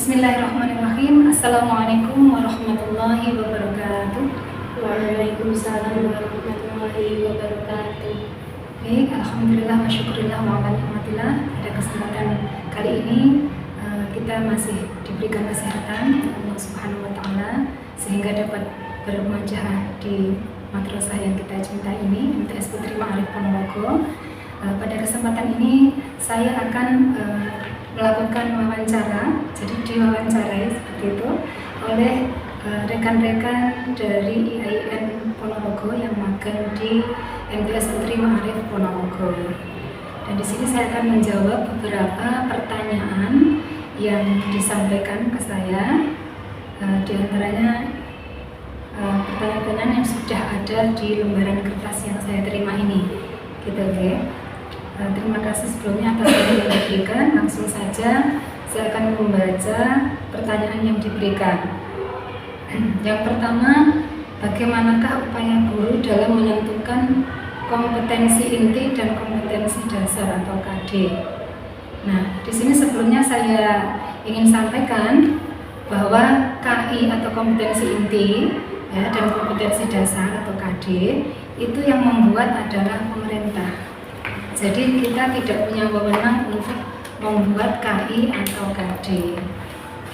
Bismillahirrahmanirrahim. Assalamualaikum warahmatullahi wabarakatuh. Waalaikumsalam warahmatullahi wabarakatuh. Baik, alhamdulillah wa syukurillah wa ala nikmatillah. Pada kesempatan kali ini kita masih diberikan kesehatan oleh Allah Subhanahu wa taala sehingga dapat bermuajah di madrasah yang kita cintai ini, MTS Putri Ma'arif Ponorogo. Pada kesempatan ini saya akan melakukan wawancara, jadi diwawancarai seperti itu oleh rekan-rekan dari IAIN Ponorogo yang magang di MTS Putri Ma'arif Ponorogo. Dan di sini saya akan menjawab beberapa pertanyaan yang disampaikan ke saya, di antaranya pertanyaan-pertanyaan yang sudah ada di lembaran kertas yang saya terima ini, gitu ya. Terima kasih sebelumnya atas waktu yang diberikan. Langsung saja saya akan membaca pertanyaan yang diberikan. Yang pertama, bagaimanakah upaya guru dalam menentukan kompetensi inti dan kompetensi dasar atau KD? Nah, di sini sebelumnya saya ingin sampaikan bahwa KI atau kompetensi inti ya, dan kompetensi dasar atau KD itu yang membuat adalah pemerintah. Jadi kita tidak punya wewenang untuk membuat KI atau KD,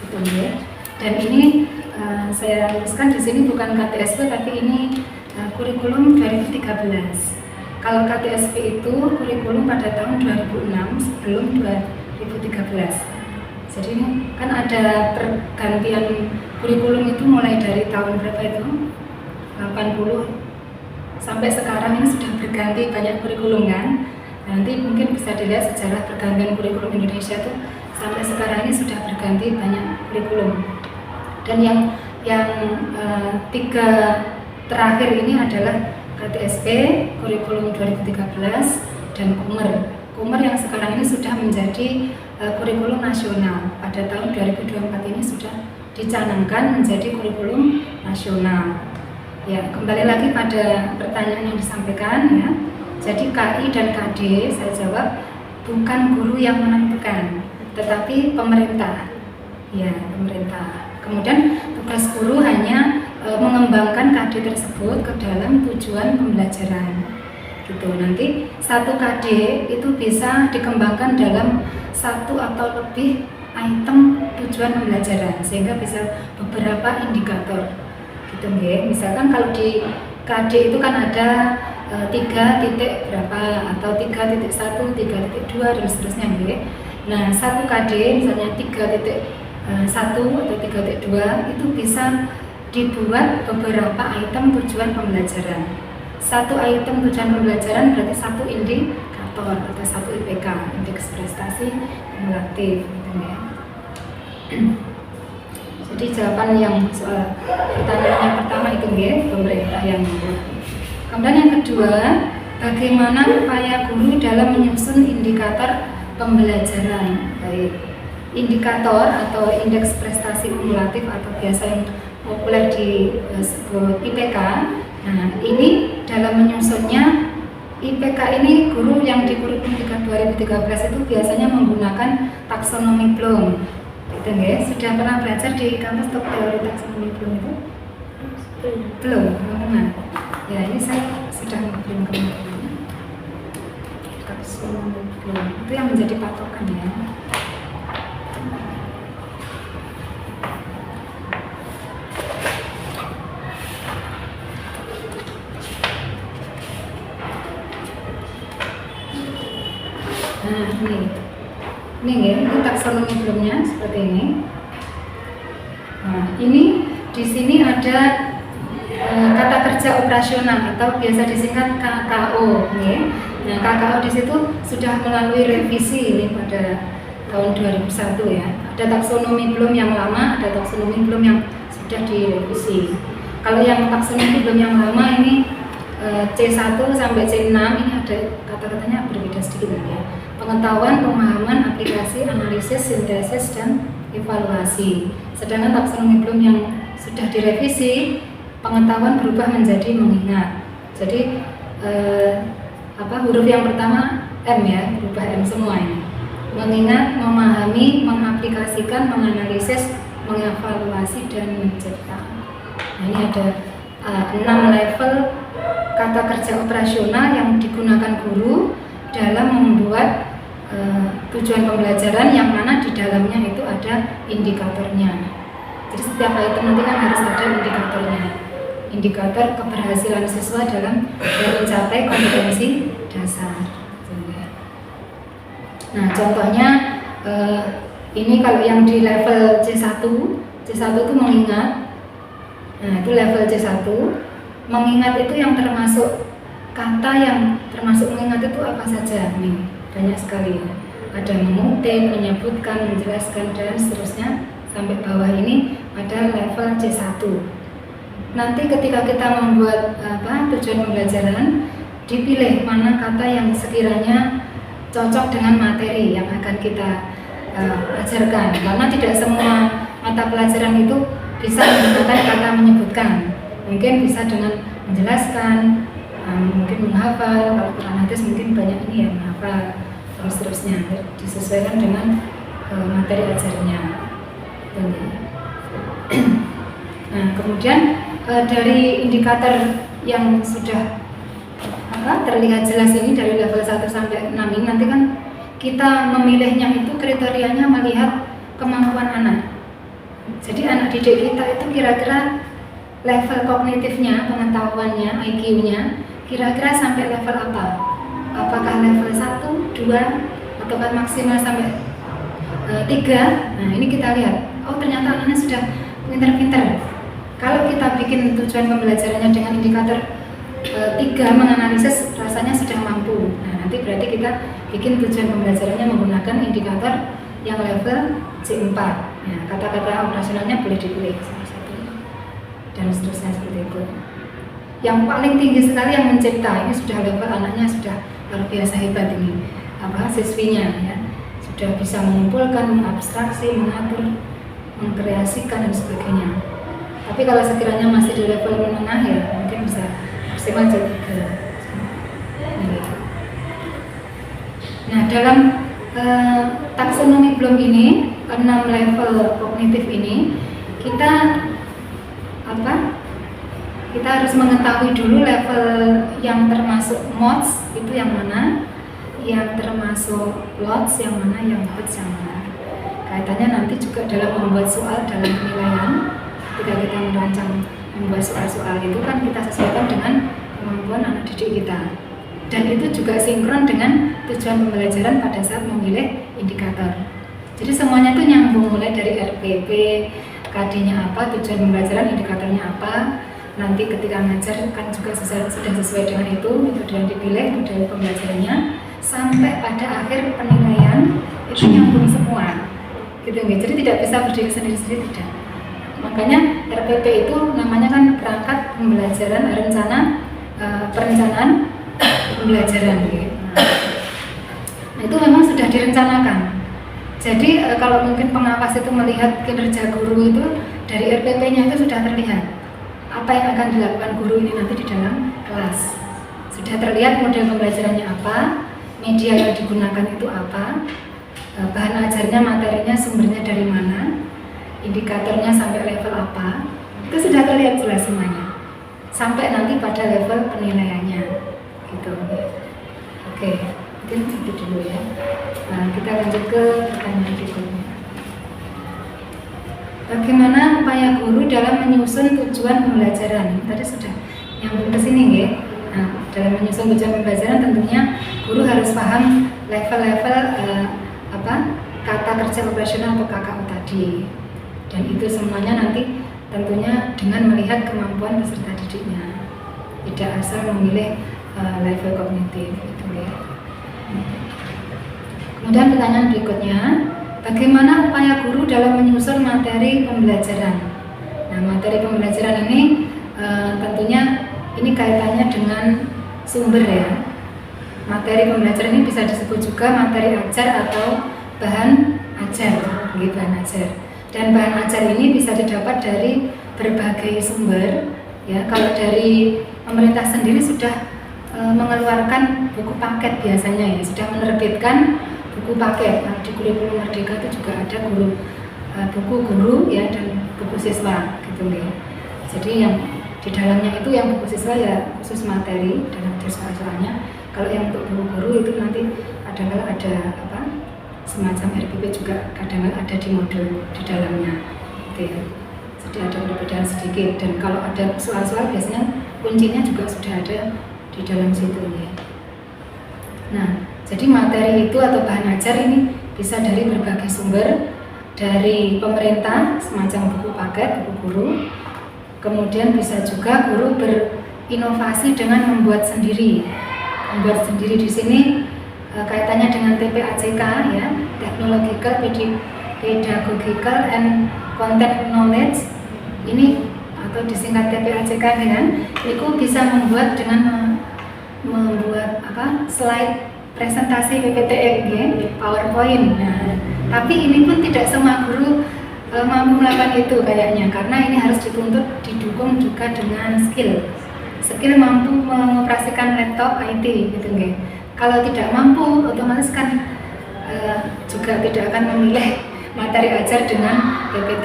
gitu ya. Dan ini saya tuliskan di sini bukan KTSP, tapi ini kurikulum 2013. Kalau KTSP itu kurikulum pada tahun 2006 sebelum 2013. Jadi ini kan ada pergantian kurikulum itu mulai dari tahun berapa itu? 80 sampai sekarang ini sudah berganti banyak kurikulum kan? Nanti mungkin bisa dilihat sejarah pergantian kurikulum Indonesia itu sampai sekarang ini sudah berganti banyak kurikulum. Dan yang tiga terakhir ini adalah KTSP, kurikulum 2013, dan Kumer yang sekarang ini sudah menjadi kurikulum nasional. Pada tahun 2024 ini sudah dicanangkan menjadi kurikulum nasional. Ya, kembali lagi pada pertanyaan yang disampaikan ya. Jadi KI dan KD saya jawab bukan guru yang menentukan, tetapi pemerintah. Ya, pemerintah. Kemudian tugas guru hanya mengembangkan KD tersebut ke dalam tujuan pembelajaran. Gitu. Nanti satu KD itu bisa dikembangkan dalam satu atau lebih item tujuan pembelajaran sehingga bisa beberapa indikator. Gitu ya. Misalkan kalau di KD itu kan ada 3 titik berapa atau 3.1, 3.2 dan seterusnya ya. Nah, satu KD misalnya 3.1 atau 3.2 itu bisa dibuat beberapa item tujuan pembelajaran. Satu item tujuan pembelajaran berarti satu indikator atau satu IPK, indeks prestasi kumulatif gitu ya. Jadi jawaban yang soal pertanyaan yang pertama itu ya, pemerintah yang membuat. Kemudian yang kedua, bagaimana upaya guru dalam menyusun indikator pembelajaran? Baik, indikator atau indeks prestasi kumulatif atau biasa yang populer disebut IPK. Nah, ini dalam menyusunnya IPK ini guru yang di kurikulum 2013 itu biasanya menggunakan taksonomi Bloom. Gitu ya. Sudah pernah belajar di kampus teori taksonomi Bloom itu? Belum pernah. Ya, ini saya sudah belum kemarin. Taksonomi Bloom itu yang menjadi patokan ya. Nah, ini ya, ini taksonomi Bloomnya seperti ini. Nah, ini di sini ada kata kerja operasional atau biasa disingkat KKO ya. Nah, KKO di situ sudah melalui revisi ini pada tahun 2001 ya. Ada taksonomi Bloom yang lama, ada taksonomi Bloom yang sudah direvisi. Kalau yang taksonomi Bloom yang lama ini C1 sampai C6 ini ada kata-katanya berbeda sedikit ya. Pengetahuan, pemahaman, aplikasi, analisis, sintesis, dan evaluasi. Sedangkan taksonomi Bloom yang sudah direvisi, pengetahuan berubah menjadi mengingat. Jadi huruf yang pertama M ya, berubah M semua ini. mengingat, memahami, mengaplikasikan, menganalisis, mengevaluasi, dan mencetak. Nah, ini ada 6 level kata kerja operasional yang digunakan guru dalam membuat tujuan pembelajaran, yang mana di dalamnya itu ada indikatornya. Jadi setiap item nanti kan harus ada indikatornya. Indikator keberhasilan siswa dalam mencapai kompetensi dasar. Nah, contohnya ini kalau yang di level C1 itu mengingat. Nah, itu level C1. Mengingat itu yang termasuk kata yang termasuk mengingat itu apa saja? Nih, banyak sekali. Ada mengutip, menyebutkan, menjelaskan, dan seterusnya sampai bawah ini ada level C1. Nanti ketika kita membuat tujuan pembelajaran, dipilih mana kata yang sekiranya cocok dengan materi yang akan kita ajarkan. Karena tidak semua mata pelajaran itu bisa menggunakan kata menyebutkan. Mungkin bisa dengan menjelaskan, mungkin menghafal. Kalau Quran hadis mungkin banyak ini yang menghafal, terus-terusnya disesuaikan dengan materi ajarnya. Nah, kemudian dari indikator yang sudah terlihat jelas ini dari level 1 sampai 6 ini, nanti kan kita memilihnya itu kriterianya melihat kemampuan anak. Jadi anak didik kita itu kira-kira level kognitifnya, pengetahuannya, IQ-nya kira-kira sampai level apa? Apakah level 1, 2, atau maksimal sampai 3? Nah, ini kita lihat. Oh, ternyata anaknya sudah pintar-pintar. Kalau kita bikin tujuan pembelajarannya dengan indikator 3 menganalisis, rasanya sudah mampu. Nah, nanti berarti kita bikin tujuan pembelajarannya menggunakan indikator yang level C4. Nah, kata-kata operasionalnya boleh dipilih salah satu, dan seterusnya seperti itu. Yang paling tinggi sekali yang mencipta, ini sudah level anaknya sudah luar biasa hebat ini. Siswinya ya, sudah bisa mengumpulkan, mengabstraksi, mengatur, mengkreasikan, dan sebagainya. Tapi kalau sekiranya masih di level menengah, ya mungkin bisa maksimal C3. Nah, dalam taksonomi Bloom ini, 6 level kognitif ini, kita harus mengetahui dulu level yang termasuk MODS itu yang mana, yang termasuk LODS yang mana, yang HOTS yang mana. Kaitannya nanti juga dalam membuat soal dalam penilaian. Ketika kita merancang membuat soal-soal itu kan kita sesuaikan dengan kemampuan anak didik kita. Dan itu juga sinkron dengan tujuan pembelajaran pada saat memilih indikator. Jadi semuanya itu nyambung, mulai dari RPP, KD-nya apa, tujuan pembelajaran, indikatornya apa. Nanti ketika ngajar kan juga sudah sesuai dengan itu, metode yang dipilih, model pembelajarannya, sampai pada akhir penilaian itu nyambung semua. Gitu nggak? Jadi tidak bisa berdiri sendiri-sendiri, tidak. Makanya RPP itu namanya kan perangkat pembelajaran rencana perencanaan pembelajaran. Nah, itu memang sudah direncanakan. Jadi kalau mungkin pengawas itu melihat kinerja guru itu dari RPP-nya itu sudah terlihat apa yang akan dilakukan guru ini nanti di dalam kelas. Sudah terlihat model pembelajarannya apa, media yang digunakan itu apa, bahan ajarnya, materinya, sumbernya dari mana, indikatornya sampai level apa, itu sudah terlihat jelas semuanya. Sampai nanti pada level penilaiannya, gitu. Oke, mungkin itu dulu ya. Nah, kita lanjut ke pertanyaan berikutnya. Bagaimana upaya guru dalam menyusun tujuan pembelajaran? Tadi sudah nyambung ke sini, ya. Nah, dalam menyusun tujuan pembelajaran tentunya guru harus paham level-level kata kerja operasional atau KKO tadi. Dan itu semuanya nanti tentunya dengan melihat kemampuan peserta didiknya, tidak asal memilih level kognitif itu ya. Kemudian pertanyaan berikutnya, bagaimana upaya guru dalam menyusun materi pembelajaran? Nah, materi pembelajaran ini tentunya ini kaitannya dengan sumber ya. Materi pembelajaran ini bisa disebut juga materi ajar atau bahan ajar, bahan ajar. Dan bahan ajar ini bisa didapat dari berbagai sumber. Ya, kalau dari pemerintah sendiri sudah mengeluarkan buku paket biasanya ya, sudah menerbitkan buku paket. Nah, di kurikulum Merdeka itu juga ada buku guru ya dan buku siswa gitu ya. Jadi yang di dalamnya itu yang buku siswa ya khusus materi dalam soal-soalnya. Kalau yang untuk buku guru itu nanti ada semacam RPP juga kadang ada di modul di dalamnya gitu ya. Jadi ada perbedaan sedikit, dan kalau ada soal-soal biasanya kuncinya juga sudah ada di dalam situ ya. Nah, jadi materi itu atau bahan ajar ini bisa dari berbagai sumber, dari pemerintah semacam buku paket, buku guru. Kemudian bisa juga guru berinovasi dengan membuat sendiri. Membuat sendiri di sini kaitannya dengan TPACK ya, Technological, Pedagogical and Content Knowledge. Ini atau disingkat TPACK kan, itu bisa membuat dengan membuat slide presentasi PPT PowerPoint. Nah, tapi ini pun tidak semua guru mampu melakukan itu kayaknya, karena ini harus didukung juga dengan skill mampu mengoperasikan laptop IT gitu nggih. Kalau tidak mampu, otomatis kan juga tidak akan memilih materi ajar dengan PPT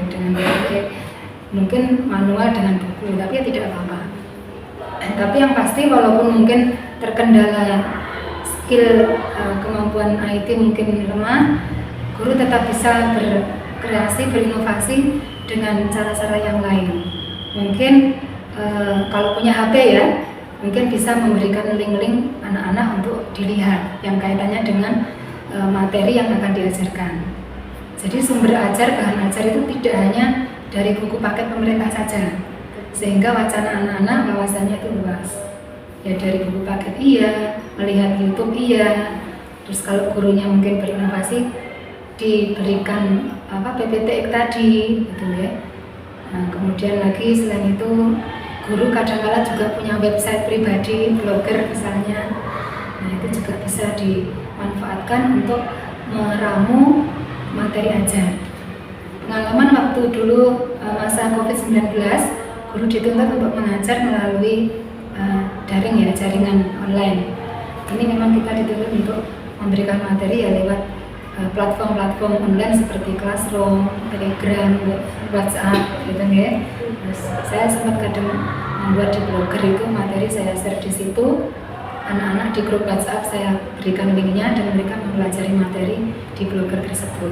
dengan PPT, mungkin manual dengan buku, tapi ya tidak apa-apa. Tapi yang pasti walaupun mungkin terkendala skill kemampuan IT mungkin lemah, guru tetap bisa berkreasi, berinovasi dengan cara-cara yang lain. Mungkin kalau punya HP ya, mungkin bisa memberikan link-link anak-anak untuk dilihat yang kaitannya dengan materi yang akan diajarkan. Jadi sumber ajar, bahan ajar itu tidak hanya dari buku paket pemerintah saja, sehingga wacana anak-anak wawasannya itu luas. Ya dari buku paket iya, melihat YouTube iya, terus kalau gurunya mungkin berinovasi diberikan PPT tadi gitu ya. Nah, kemudian lagi selain itu guru kadang-kala juga punya website pribadi, blogger misalnya. Nah, itu juga bisa dimanfaatkan untuk meramu materi ajar. Pengalaman waktu dulu masa COVID-19, guru dituntut untuk mengajar melalui daring ya, jaringan online. Ini memang kita dituntut untuk memberikan materi ya lewat platform-platform online seperti Classroom, Telegram, WhatsApp gitu ya. Terus saya sempat kadang membuat di blogger itu materi saya share di situ. Anak-anak di grup WhatsApp saya berikan linknya dan mereka mempelajari materi di blogger tersebut.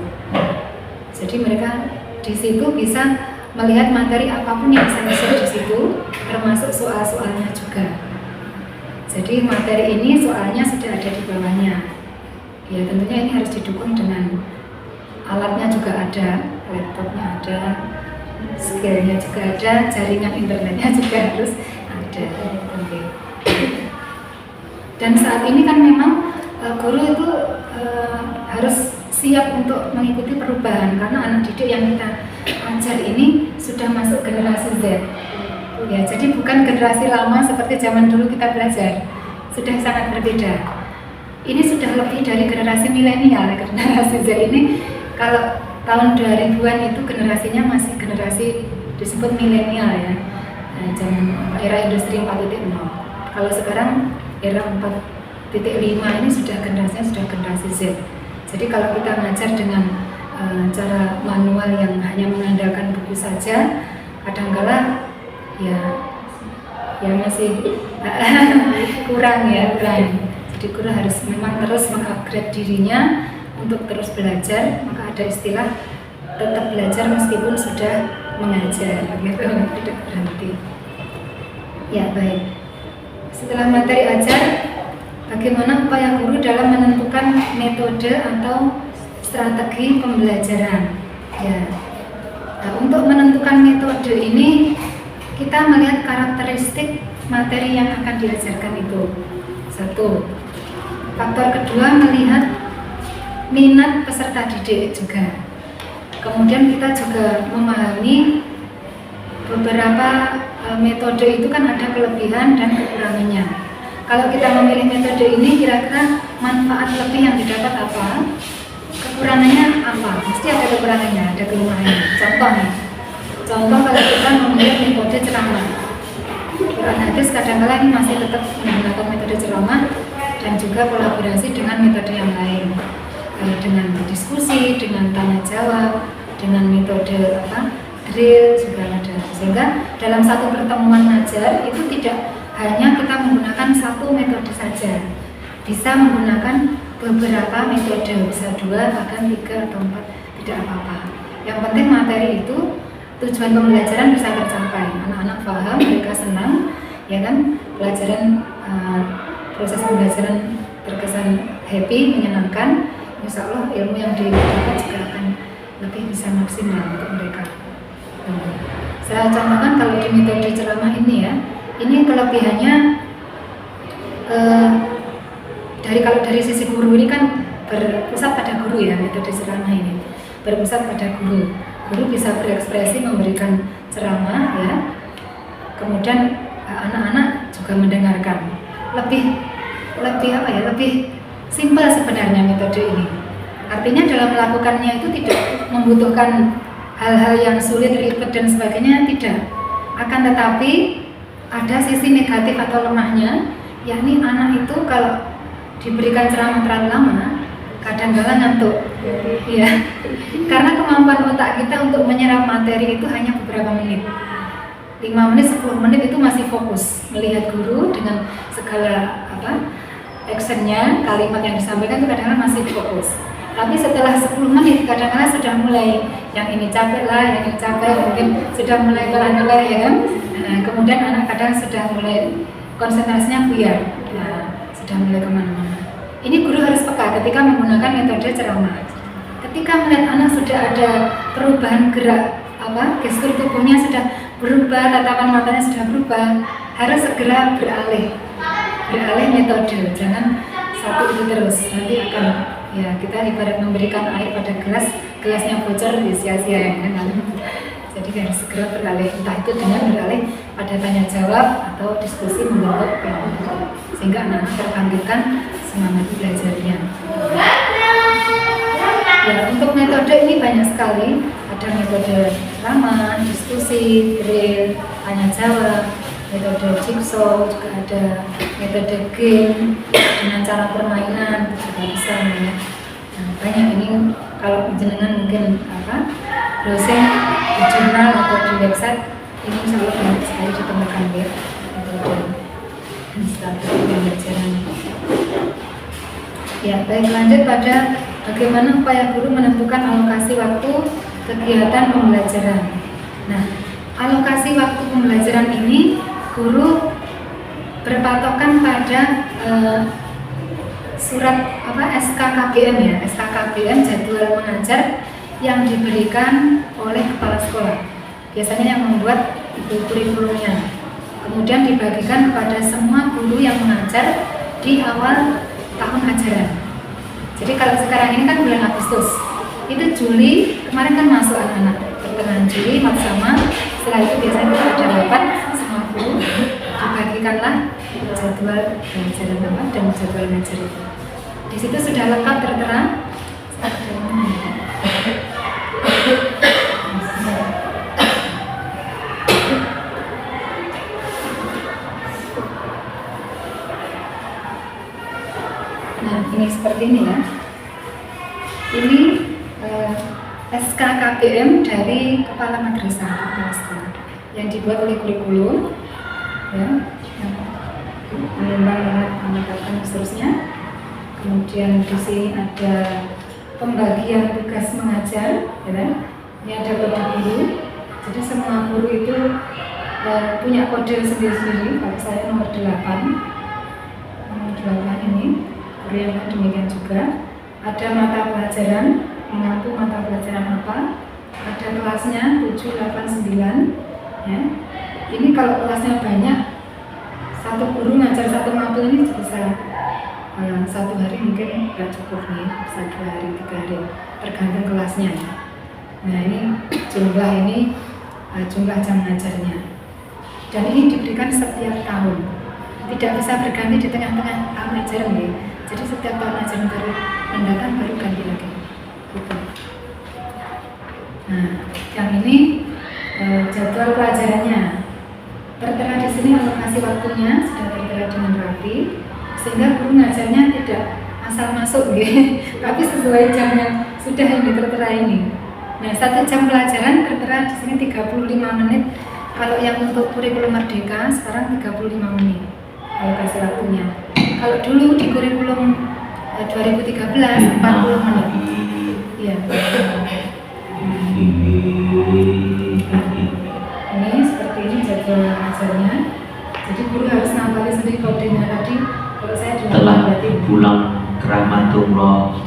Jadi mereka di situ bisa melihat materi apapun yang saya share di situ, termasuk soal-soalnya juga. Jadi materi ini soalnya sudah ada di bawahnya. Ya tentunya ini harus didukung dengan alatnya juga ada, laptopnya ada, skillnya juga ada, jaringan internetnya juga harus ada. Dan saat ini kan memang guru itu harus siap untuk mengikuti perubahan, karena anak didik yang kita ajar ini sudah masuk generasi Z. Ya, jadi bukan generasi lama seperti zaman dulu kita belajar, sudah sangat berbeda. Ini sudah lebih dari generasi milenial. Generasi Z ini kalau tahun 2000-an itu generasinya masih generasi disebut milenial ya. Nah, zaman era industri 4.0. Kalau sekarang era 4.5 ini sudah generasi Z. Jadi kalau kita ngajar dengan cara manual yang hanya mengandalkan buku saja, kadang-kala ya masih kurang. Jadi guru harus memang terus mengupgrade dirinya untuk terus belajar. Maka ada istilah tetap belajar meskipun sudah mengajar, gitu, tidak berhenti. Ya baik. Setelah materi ajar, bagaimana upaya guru dalam menentukan metode atau strategi pembelajaran? Ya, nah, untuk menentukan metode ini kita melihat karakteristik materi yang akan diajarkan itu. Satu, faktor kedua melihat minat peserta didik juga. Kemudian kita juga memahami beberapa metode itu kan ada kelebihan dan kekurangannya. Kalau kita memilih metode ini, kira-kira manfaat lebih yang didapat apa? Kekurangannya apa? Mesti ada kekurangannya, ada kelemahannya. Contoh kalau kita memilih metode ceramah, Quran hadis kadang-kadang ini masih tetap menggunakan metode ceramah, dan juga kolaborasi dengan metode yang lain, dengan berdiskusi, dengan tanya jawab, dengan metode drill juga ada. Sehingga dalam satu pertemuan mengajar itu tidak hanya kita menggunakan satu metode saja, bisa menggunakan beberapa metode, bisa 2, bahkan 3 atau 4, tidak apa-apa. Yang penting materi itu tujuan pembelajaran bisa tercapai, anak-anak paham, mereka senang, ya kan, pelajaran proses pembelajaran terkesan happy, menyenangkan. Insya Allah ilmu yang didapat juga akan lebih bisa maksimal untuk mereka. Saya contohkan kalau di metode ceramah ini ya, ini kelebihannya kalau dari sisi guru ini kan berpusat pada guru ya, metode ceramah ini berpusat pada guru. Guru bisa berekspresi memberikan ceramah ya, kemudian anak-anak juga mendengarkan. Lebih simpel sebenarnya metode ini. Artinya dalam melakukannya itu tidak membutuhkan hal-hal yang sulit, ribet dan sebagainya, tidak. Akan tetapi ada sisi negatif atau lemahnya, yakni anak itu kalau diberikan ceramah terlalu lama kadang-kala ngantuk. Ya. Karena kemampuan otak kita untuk menyerap materi itu hanya beberapa menit. 5 menit, 10 menit itu masih fokus melihat guru dengan segala actionnya, kalimat yang disampaikan itu kadang-kadang masih fokus. Tapi setelah 10 menit kadang-kadang sudah mulai yang ini capek lah, yang ini capek, mungkin sudah mulai lelah-lelah ya kan. Nah, kemudian anak kadang sudah mulai konsentrasinya buyar, sudah mulai kemana-mana. Ini guru harus peka ketika menggunakan metode ceramah. Ketika melihat anak sudah ada perubahan gerak, gestur tubuhnya sudah berubah, tatapan matanya sudah berubah, harus segera beralih metode. Jangan satu itu terus, nanti akan ya kita ibarat memberikan air pada gelasnya bocor di sia-sia ya kan. Jadi harus segera beralih, entah itu dengan beralih pada tanya jawab atau diskusi membentuk kelompok, sehingga anak-anak terbangkitkan semangat belajarnya. Ya, untuk metode ini banyak sekali. Ada metode ceramah, diskusi, drill, tanya jawab, metode jigsaw, juga ada metode game dengan cara permainan juga bisa ya. Nah, banyak ini kalau jenengan mungkin browsing di jurnal atau di website ini insya Allah banyak sekali ditemukan ya metode strategi pembelajaran. Ya, baik, lanjut pada bagaimana upaya guru menentukan alokasi waktu kegiatan pembelajaran. Nah, alokasi waktu pembelajaran ini guru berpatokan pada surat SKKBM ya, SKKBM jadwal mengajar yang diberikan oleh kepala sekolah. Biasanya yang membuat itu kurikulumnya. Kemudian dibagikan kepada semua guru yang mengajar di awal tahun ajaran. Jadi kalau sekarang ini kan bulan Agustus, itu Juli kemarin kan masuk anak-anak, pertengahan Juli sama. Setelah itu biasanya kita ada rapat semua guru, dibagikanlah jadwal pelajaran dan jadwal ngajar itu. Di situ sudah lengkap tertera. Nah, ini seperti ini ya. Ini SKKBM dari Kepala Madrasah Kepala Sekolah yang dibuat oleh kurikulum ya, yang menetapkan seterusnya. Kemudian di sini ada pembagian tugas mengajar ya. Ini ada kode guru. Jadi semua guru itu punya kode sendiri-sendiri. Kalau saya nomor 8 ini guru yang demikian juga. Ada mata pelajaran, mengaku mata pelajaran apa, ada kelasnya 7, 8, 9 ya. Ini kalau kelasnya banyak, satu guru ngajar satu matkul ini bisa satu hari mungkin nggak cukup nih, bisa 2 hari, 3 hari, tergantung kelasnya. Nah ini jumlah jam ngajarnya, dan ini diberikan setiap tahun, tidak bisa berganti di tengah-tengah tahun ajaran ya. Jadi setiap tahun ajaran baru mendatang baru ganti lagi. Gitu. Nah, yang ini jadwal pelajarannya tertera di sini, alokasi waktunya sudah tertera dengan rapi. sehingga guru ngajarnya tidak asal masuk gitu, tapi sesuai jam yang sudah yang tertera ini. Nah, 1 jam pelajaran tertera di sini 35 menit. Kalau yang untuk kurikulum Merdeka sekarang 35 menit alokasi waktunya. Kalau dulu di kurikulum 2013 40 menit. Iya. Ini seperti ini jadwal ajarnya. Jadi guru harus ngapalin sendiri kodenya tadi. Kalau saya telah pulang ke rahmatullah.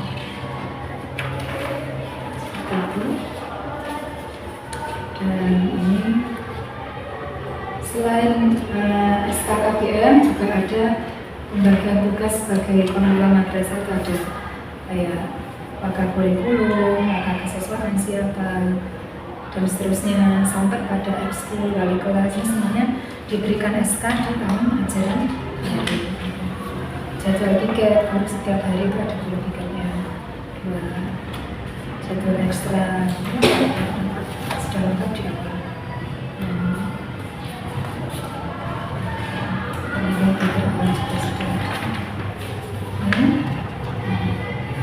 Dan ini selain SKKBM juga ada pembagian tugas sebagai pengelola madrasah. Ada kayak pakar kurikulum, pakar kesesuaian siapa, dan seterusnya sampai pada ekskul, wali kelas, semuanya diberikan SK di tahun ajaran. Jadwal tiket, harus setiap hari itu ada dulu tiketnya. Jadwal ekstra sudah lengkap di awal.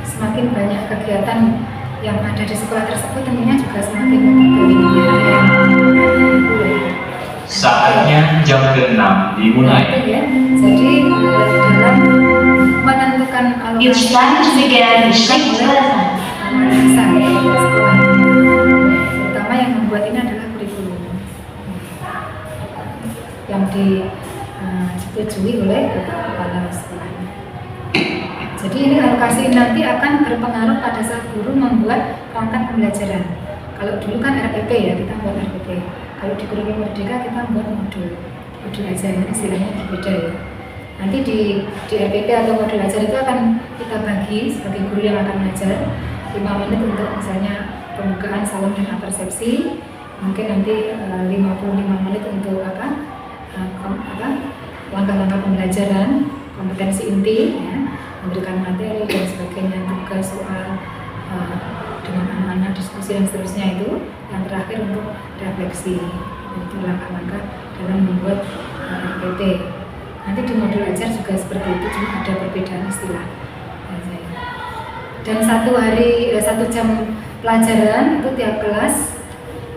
Semakin banyak kegiatan yang ada di sekolah tersebut, tentunya juga semakin berkembang. Saatnya jam ke-6 dimulai. Ya. Jadi dalam menentukan alokasi sekolah, terutama yang membuat ini adalah kurikulum yang disetujui oleh kepala sekolah. Jadi ini alokasi nanti akan berpengaruh pada saat guru membuat perangkat pembelajaran. Kalau dulu kan RPP ya, kita buat RPP. Kalau di kurikulum Merdeka kita buat modul aja, ini istilahnya berbeda ya. Nanti di RPP atau modul ajar itu akan kita bagi sebagai guru yang akan mengajar 5 menit untuk misalnya pembukaan salam dan persepsi, mungkin nanti 55 menit untuk langkah-langkah pembelajaran, kompetensi inti ya, memberikan materi dan sebagainya, tugas soal dengan anak-anak, diskusi dan seterusnya. Itu yang terakhir untuk refleksi, itu langkah-langkah dalam membuat RPP. Nanti di modul ajar juga seperti itu, cuma ada perbedaan istilah. Dan 1 jam pelajaran itu tiap kelas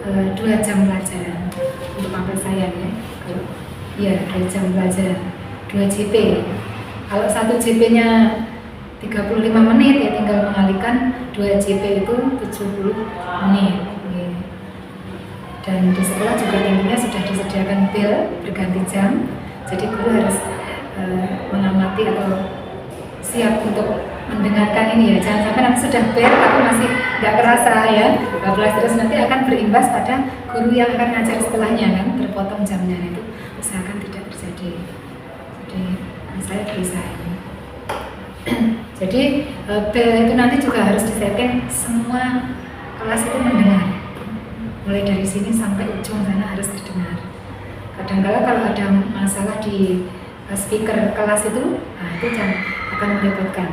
2 jam pelajaran untuk mapel saya ya. Iya, 2 jam pelajaran, 2 JP. Kalau 1 JP-nya 35 menit ya tinggal mengalihkan 2 JP itu 70 menit. Dan di sekolah juga tentunya sudah disediakan bel berganti jam. Jadi guru harus mengamati atau siap untuk mendengarkan ini ya. Jangan sampai nanti sudah bel tapi masih nggak kerasa ya. Terus nanti akan berimbas pada guru yang akan ngajar setelahnya kan, terpotong jamnya itu. Usahakan tidak terjadi. Jadi saya berusaha ini. Jadi bel itu nanti juga harus disiapkan semua kelas itu mendengar. Mulai dari sini sampai ujung sana harus terdengar. Kadang-kala kalau ada masalah di speaker kelas itu, nah itu akan merepotkan.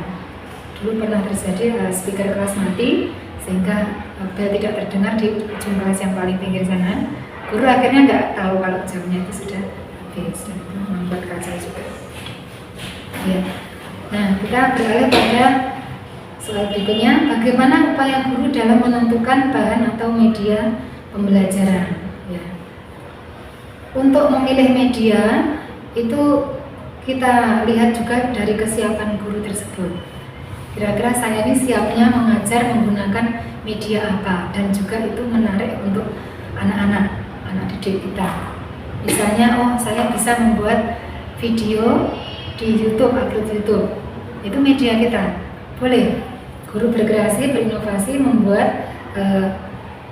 Dulu pernah terjadi speaker kelas mati sehingga bel tidak terdengar di ujung kelas yang paling pinggir sana. Guru akhirnya nggak tahu kalau jamnya itu sudah habis dan itu membuat kacau juga. Ya. Nah, kita beralih pada soal berikutnya, bagaimana upaya guru dalam menentukan bahan atau media pembelajaran. Ya. Untuk memilih media itu kita lihat juga dari kesiapan guru tersebut. Kira-kira saya ini siapnya mengajar menggunakan media apa dan juga itu menarik untuk anak-anak, anak didik kita. Misalnya, saya bisa membuat video di YouTube, upload YouTube. Itu media kita. Boleh. Guru berkreasi, berinovasi, membuat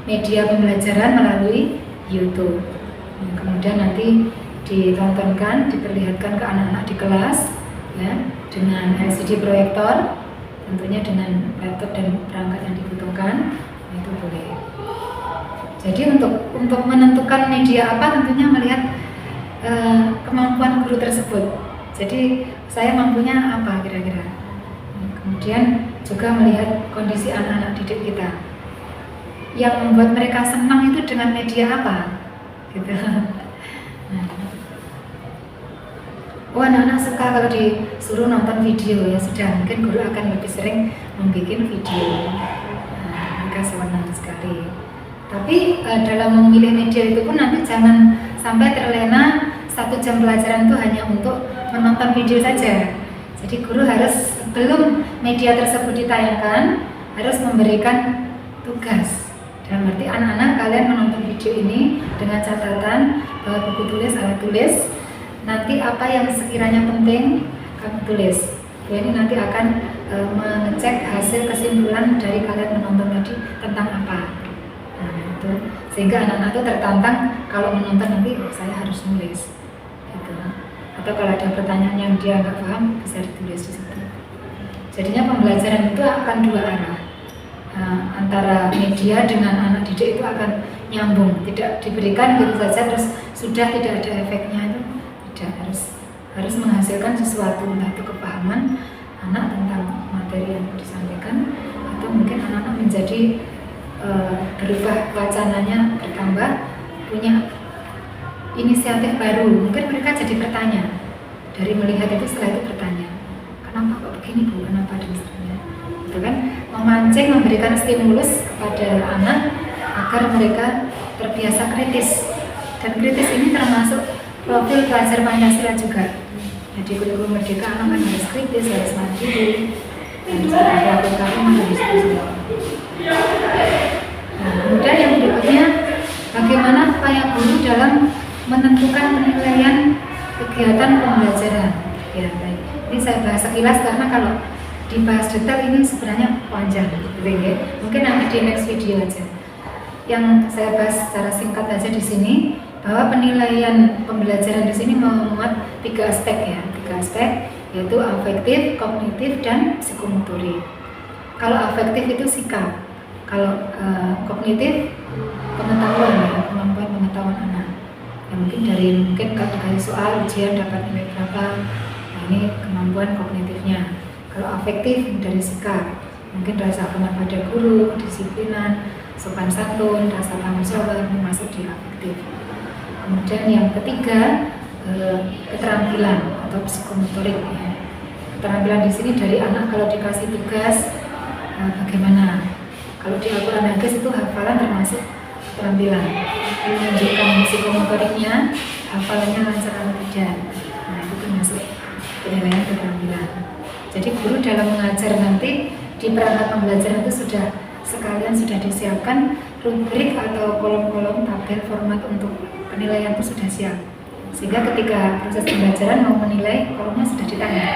media pembelajaran melalui YouTube. Kemudian nanti ditontonkan, diperlihatkan ke anak-anak di kelas ya, dengan LCD proyektor, tentunya dengan laptop dan perangkat yang dibutuhkan, itu boleh. Jadi untuk menentukan media apa tentunya melihat kemampuan guru tersebut. Jadi saya mampunya apa kira-kira. Kemudian juga melihat kondisi anak-anak didik kita. Yang membuat mereka senang itu dengan media apa? Gitu. Nah. Oh, anak-anak suka kalau disuruh nonton video ya sudah, mungkin guru akan lebih sering membuat video. Nah, mereka senang sekali. Tapi dalam memilih media itu pun nanti jangan sampai terlena 1 jam pelajaran itu hanya untuk menonton video saja. Jadi guru harus sebelum media tersebut ditayangkan harus memberikan tugas. Dalam arti anak-anak kalian menonton video ini dengan catatan bahwa buku tulis, alat tulis. Nanti apa yang sekiranya penting kamu tulis. Ini nanti akan mengecek hasil kesimpulan dari kalian menonton tadi tentang apa. Nah, itu sehingga anak-anak itu tertantang kalau menonton nanti saya harus nulis. Gitu. Atau kalau ada pertanyaan yang dia nggak paham bisa ditulis di situ. Jadinya pembelajaran itu akan 2 arah. Antara media dengan anak didik itu akan nyambung, tidak diberikan gitu saja terus sudah tidak ada efeknya itu. Tidak, harus menghasilkan sesuatu, entah itu kepahaman anak tentang materi yang disampaikan atau mungkin anak-anak menjadi berubah wacananya, bertambah, punya inisiatif baru. Mungkin mereka jadi bertanya dari melihat itu, setelah itu bertanya kenapa kok begini Bu, kenapa dan sebagainya itu kan memancing, memberikan stimulus kepada anak agar mereka terbiasa kritis. Dan kritis ini termasuk profil pelajar Pancasila juga. Jadi kurikulum merdeka anak kan harus kritis, harus mandiri, harus berpikir harus itu. Nah, kemudian yang berikutnya bagaimana upaya guru dalam menentukan penilaian kegiatan pembelajaran. Ya, baik. Ini saya bahas sekilas karena kalau dibahas detail ini sebenarnya panjang, gitu ya. Mungkin nanti di next video aja. Yang saya bahas secara singkat aja di sini, bahwa penilaian pembelajaran di sini memuat 3 aspek ya, 3 aspek yaitu afektif, kognitif, dan psikomotorik. Kalau afektif itu sikap, kalau kognitif pengetahuan ya, kemampuan pengetahuan anak. Ya, mungkin dari dari soal ujian dapat nilai berapa, nah ini kemampuan kognitifnya. Kalau afektif dari sikap, mungkin rasa hormat pada guru, disiplinan, sopan santun, rasa tanggung jawab masuk di afektif. Kemudian yang ketiga keterampilan atau psikomotorik. Ya. Keterampilan di sini dari anak kalau dikasih tugas bagaimana. Kalau di Al-Quran Hadis itu hafalan termasuk keterampilan. Menunjukkan psikomotoriknya, hafalannya lancar atau tidak. Nah itu termasuk penilaian keterampilan. Jadi guru dalam mengajar nanti di perangkat pembelajaran itu sekalian sudah disiapkan rubrik atau kolom-kolom tabel format untuk penilaian itu sudah siap, sehingga ketika proses pembelajaran mau menilai kolomnya sudah ditanya.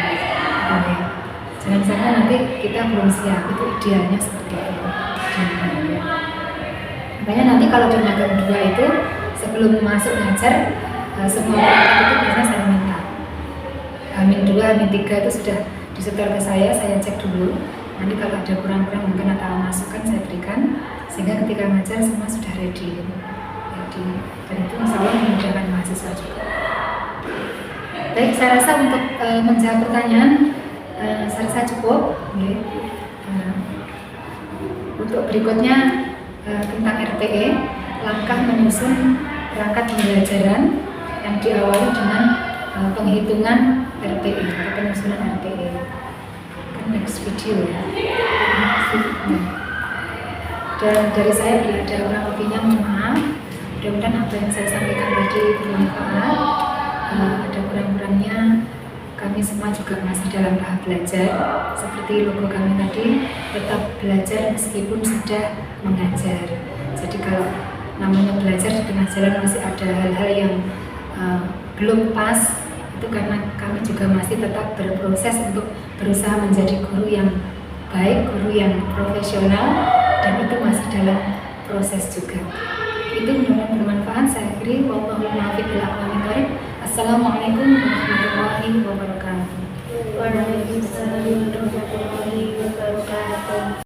Jangan sampai nanti kita belum siap, itu idealnya seperti itu. Makanya nanti kalau di magang 2 itu sebelum masuk ngajar semua perangkat itu biasanya saya minta Amin 2, Amin 3 itu sudah disetor ke saya cek dulu. Nanti kalau ada kurang-kurang mungkin atau masukan saya berikan, sehingga ketika ngajar semua sudah ready. Dan itu insya Allah memudahkan mahasiswa juga. Baik, saya rasa untuk menjawab pertanyaan saya rasa cukup. Untuk berikutnya tentang RPE, langkah menyusun perangkat pembelajaran yang diawali dengan penghitungan RPE atau penyusunan RPE. Next video ya. Dan dari saya bila ada kurang lebihnya mohon maaf. Mudah-mudahan apa yang saya sampaikan tadi bermanfaat. Ada kurang-kurangnya, kami semua juga masih dalam tahap belajar. Seperti logo kami tadi, tetap belajar meskipun sudah mengajar. Jadi kalau namanya belajar di tengah jalan masih ada hal-hal yang belum pas, itu karena kami juga masih tetap berproses untuk berusaha menjadi guru yang baik, guru yang profesional, dan itu masih dalam proses juga. Itu mudah-mudahan bermanfaat. Saya akhiri. Wallahul muwaffiq ila aqwamit thoriq. Assalamualaikum warahmatullahi wabarakatuh. Waalaikumsalam warahmatullahi wabarakatuh.